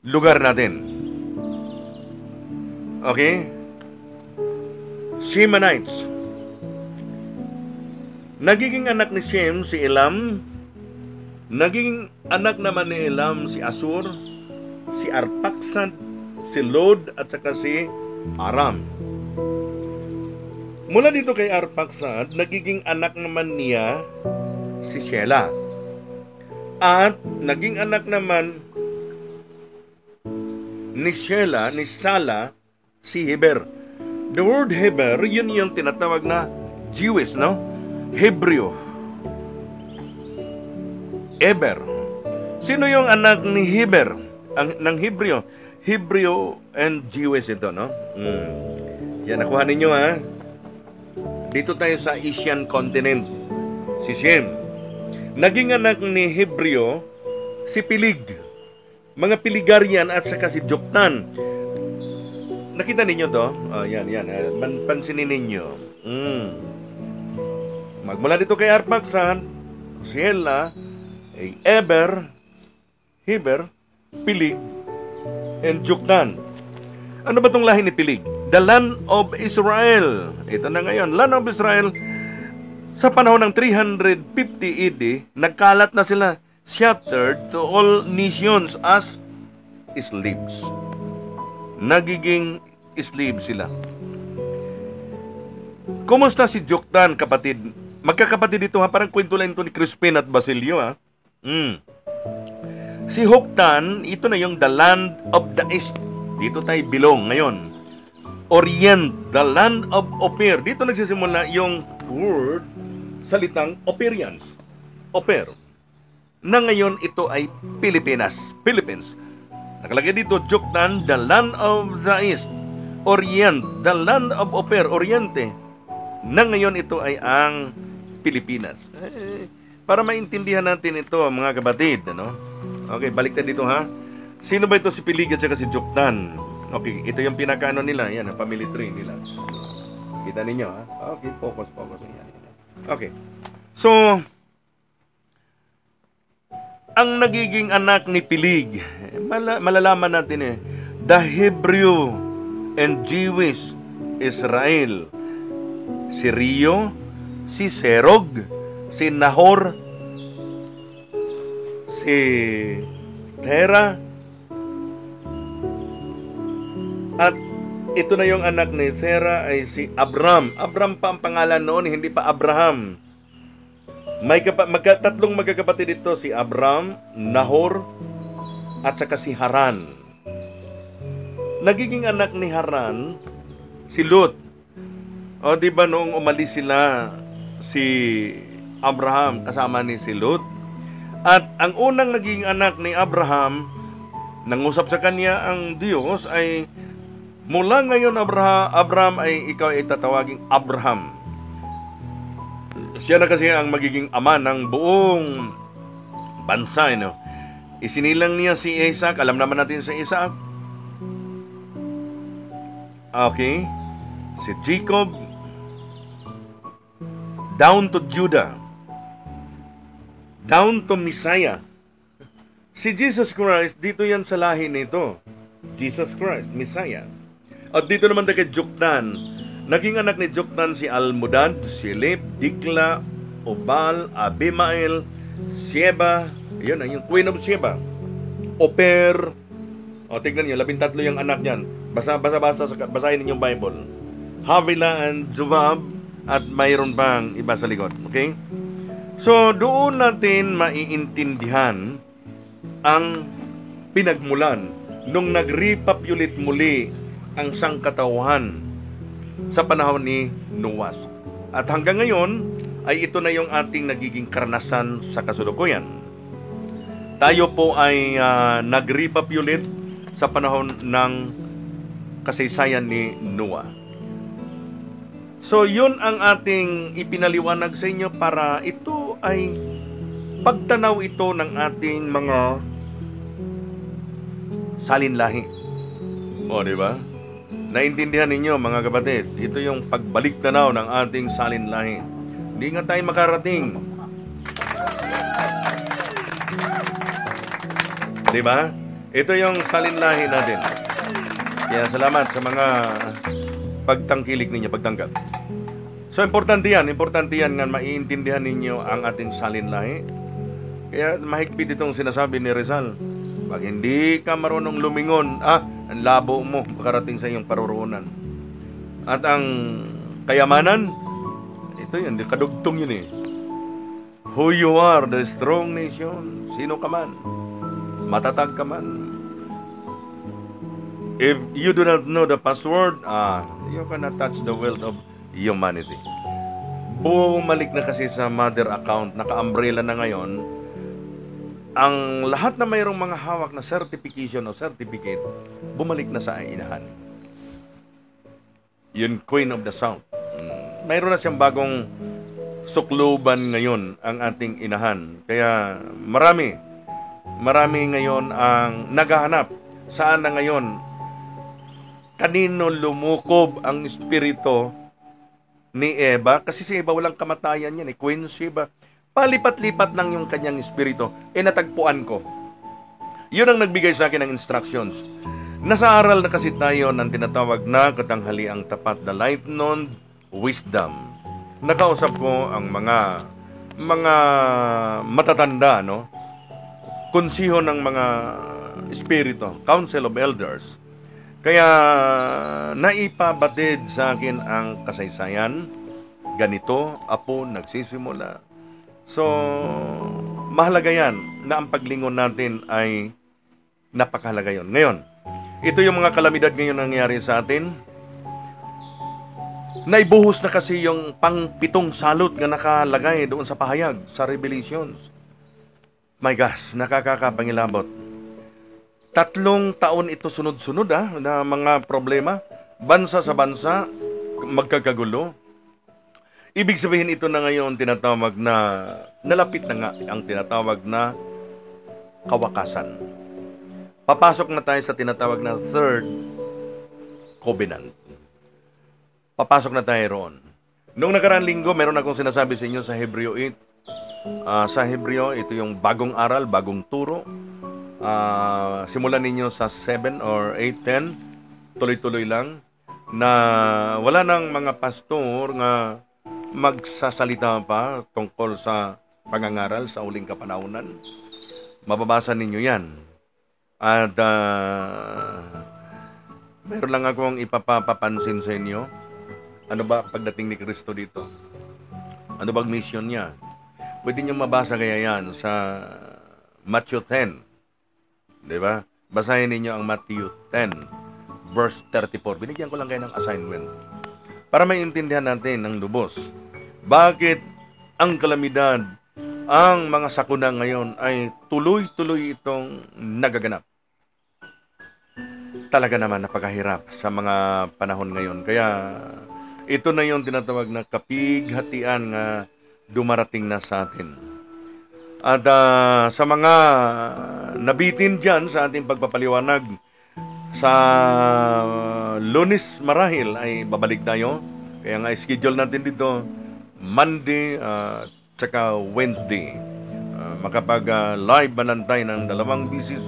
lugar natin. Okay? Naging anak naman ni Elam si Asur, si Arpaksad, si Lod at saka si Aram. Mula dito kay Arpaksad, nagiging anak naman niya si Shelah. At naging anak naman ni Shelah, ni Sala, si Heber. The word Heber, yun yung tinatawag na Jewish, no? Hebreo. Eber. Sino yung anak ni Heber? Ng Hebreo. Hebreo and Jewish ito, no? Yan, nakuha ninyo, ha? Dito tayo sa Asian continent. Si Shem. Naging anak ni Hebreo si Pilig. Mga Piligarian at saka si Joktan. Nakita ninyo to? Yan. Pansinin ninyo. Magmula dito kay Arpaksad, Shelah, ay Eber, Heber, Pilig, and Joktan. Ano ba itong lahi ni Pilig? The land of Israel. Ito na ngayon. Land of Israel. Sa panahon ng 350 AD, nagkalat na sila, scattered to all nations as slaves. Nagiging slave sila. Kumusta si Joktan, kapatid? Magkakapatid ito, ha? Parang kwento lang ito ni Crispin at Basilio, ha? Si Joktan, ito na yung the land of the east. Dito tayo bilong ngayon. Orient, the land of Ophir. Dito nagsisimula yung word, salitang Ophirians. Ophir. Na ngayon ito ay Philippines. Nakalagay dito, Joktan, the land of the east. Orient, the land of Ophir, Oriente. Na ngayon ito ay ang Pilipinas. Para maintindihan natin ito, mga kapatid, ano? Okay, balik tayo dito, ha? Sino ba ito si Pilig at saka si Joktan? Okay, ito yung pinakaano nila. Yan, ang family tree nila. Kita ninyo, ha? Okay, focus. Yan. Okay. So, ang nagiging anak ni Pilig, malalaman natin the Hebrew and Jewish Israel. Si Rio, si Serog, si Nahor, si Tera, at ito na yung anak ni Tera ay si Abram. Abram pa ang pangalan noon, hindi pa Abraham. Tatlong magkakapatid ito, si Abram, Nahor, at saka si Haran. Nagiging anak ni Haran si Lot. O di ba noong umalis sila, si Abraham kasama ni si Lot, at ang unang naging anak ni Abraham, nangusap sa kanya ang Diyos ay, mula ngayon Abraham ay ikaw ay tatawaging Abraham. Siya na kasi ang magiging ama ng buong bansa, no? Isinilang niya si Isaac. Alam naman natin si Isaac. Okay. Si Jacob, down to Judah, down to Messiah. Si Jesus Christ, dito yan sa lahi nito. Jesus Christ, Messiah. At dito naman kay Joktan. Naging anak ni Joktan si Almodad, Silip, Dikla, Obal, Abimael, Sheba. Yun, yung Queen of Sheba. Oper. O, tignan nyo, 13 yung anak niyan. Basahin ninyo yung Bible. Havila and Jobab. At mayroon pang iba sa likod. Okay? So, doon natin maiintindihan ang pinagmulan nung nag-repopulate muli ang sangkatauhan sa panahon ni Noah. At hanggang ngayon, ay ito na yung ating nagiging karanasan sa kasalukuyan. Tayo po ay nag-repopulate sa panahon ng kasaysayan ni Noah. So, yun ang ating ipinaliwanag sa inyo para ito ay pagtanaw ito ng ating mga salinlahi. O, di ba? Naintindihan ninyo, mga kapatid, ito yung pagbalik tanaw ng ating salinlahi. Hindi nga tayo makarating. Di ba? Ito yung salinlahi natin. Kaya salamat sa mga pagtangkilik ninyo, pagtanggap. So, importante yan nga maiintindihan ninyo ang ating salinlahi. Kaya mahigpit itong sinasabi ni Rizal. Pag hindi ka marunong lumingon, ang labo mo makarating sa iyong paruroonan. At ang kayamanan, ito yun, kadugtong yun eh. Who you are, the strong nation. Sino ka man, matatag ka man. If you do not know the password, you cannot touch the wealth of humanity. Bumalik na kasi sa mother account, naka-umbrella na ngayon, ang lahat na mayroong mga hawak na certification o certificate, bumalik na sa inahan. Yun, Queen of the South. Mayroon na siyang bagong sukluban ngayon ang ating inahan. Kaya marami ngayon ang naghahanap. Saan na ngayon? Kanino lumukob ang espiritu ni Eva? Kasi si Eva walang kamatayan yan, Queen Sheba. Palipat-lipat lang yung kanyang espiritu. Natagpuan ko. Yun ang nagbigay sa akin ng instructions. Nasa aral na kasi tayo ng tinatawag na katanghaliang tapat, the light known wisdom. Nakausap ko ang mga matatanda, no? Konsiho ng mga espiritu, Council of Elders. Kaya naipabatid sa akin ang kasaysayan. Ganito, apo, nagsisimula. So, mahalaga yan na ang paglingon natin ay napakahalaga yun. Ngayon, ito yung mga kalamidad ngayon nangyayari sa atin. Naibuhos na kasi yung pang-pitong salot na nakalagay doon sa pahayag, sa Revelations. My gosh, nakakapangilabot. 3 taon ito sunod-sunod na mga problema. Bansa sa bansa, magkakagulo. Ibig sabihin ito na ngayon tinatawag na, nalapit na nga ang tinatawag na kawakasan. Papasok na tayo sa tinatawag na third covenant. Papasok na tayo roon. Noong nakaraang linggo, meron akong sinasabi sa inyo sa Hebreo 8. Sa Hebreo, ito yung bagong aral, bagong turo. Simulan ninyo sa 7 or 8, 10. Tuloy-tuloy lang. Na wala nang mga pastor nga magsasalita pa tungkol sa pangangaral sa uling kapanahunan. Mababasa ninyo yan. At meron lang akong ipapapansin sa inyo. Ano ba pagdating ni Kristo dito? Ano bang mission niya? Pwede niyo mabasa kaya yan sa Matthew 10. Diba? Basahin ninyo ang Matthew 10, verse 34. Binigyan ko lang kayo ng assignment para maintindihan natin ng lubos. Bakit ang kalamidad, ang mga sakuna ngayon ay tuloy-tuloy itong nagaganap? Talaga naman napakahirap sa mga panahon ngayon. Kaya ito na yung tinatawag na kapighatian nga dumarating na sa atin. At sa mga nabitin dyan sa ating pagpapaliwanag, sa Lunes marahil ay babalik tayo. Kaya nga schedule natin dito Monday tsaka Wednesday. Makapag-live banantay ng 2 bisis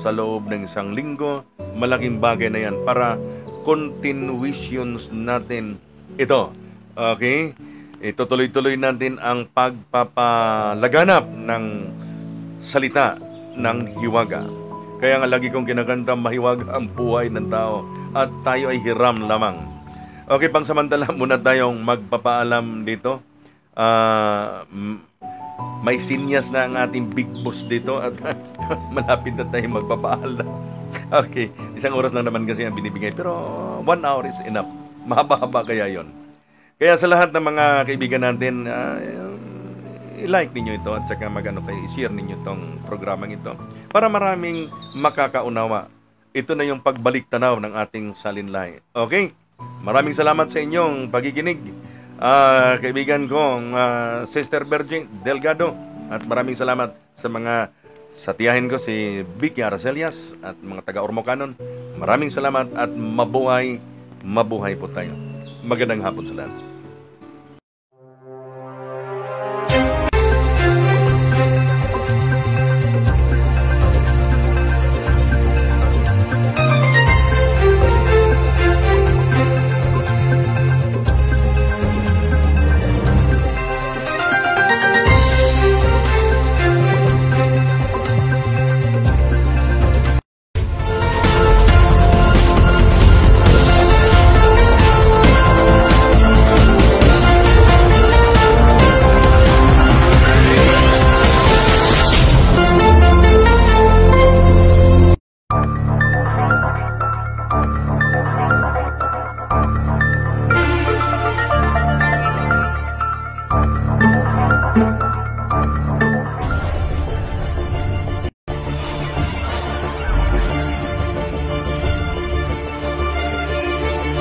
sa loob ng 1 linggo. Malaking bagay na yan para continuations natin ito. Okay? Itutuloy-tuloy natin ang pagpapalaganap ng salita ng hiwaga. Kaya nga lagi kong kinakanta, mahiwaga ang buhay ng tao at tayo ay hiram lamang. Okay, pangsamantala muna tayong magpapaalam dito. May sinyas na ang ating big boss dito at malapit na tayong magpapaalam. Okay, 1 oras lang naman kasi ang binibigay pero 1 hour is enough. Mahaba-haba kaya yon. Kaya sa lahat ng mga kaibigan natin, i-like ninyo ito at saka i-share ninyo itong programang ito para maraming makakaunawa. Ito na yung pagbalik tanaw ng ating salinlay. Okay? Maraming salamat sa inyong pakikinig. Kaibigan kong Sister Virgin Delgado at maraming salamat sa mga satiyahin ko si Vicky Aracelias at mga taga-Ormocanon. Maraming salamat at mabuhay po tayo. Magandang hapon sa lahat.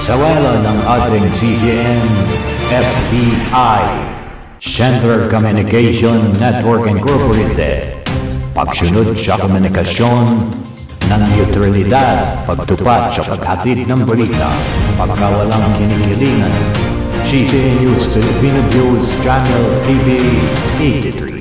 Pagsawala ng ating CGN, FBI, Central Communication Network Incorporated. Pagsunod sa komunikasyon ng neutralidad, pagtupat sa paghatid ng balita, pagkawalang kinikilingan. CCN News Filipino News Channel TV 83.